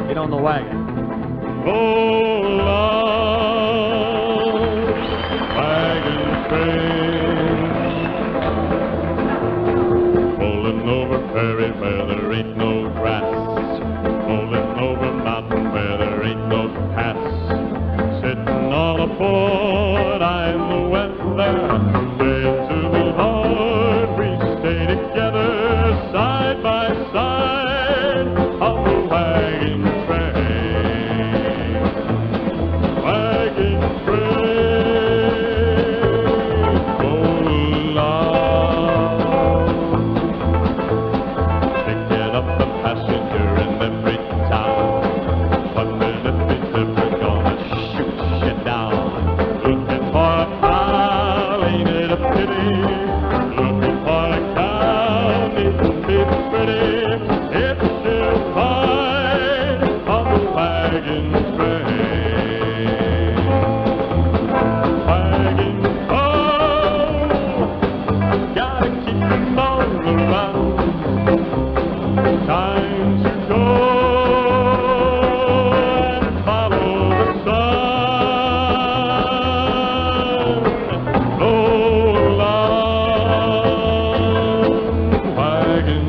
Get on the wagon. Oh, long wagon train, rolling over prairie where there ain't no grass, rolling over mountain where there ain't no paths, sitting on a board I'm the weather, saying to the Lord we stay together side by side on the wagon train. Wagon train, oh long, picking up the passenger in every town, wondering if he's ever gonna shoot you down. Looking for a pal, ain't it a pity? Looking for a cow, needn't be pretty. If she'll find on the wagon train. Wagon, oh, gotta keep them all around. Time to go and follow the sun. Oh, long wagon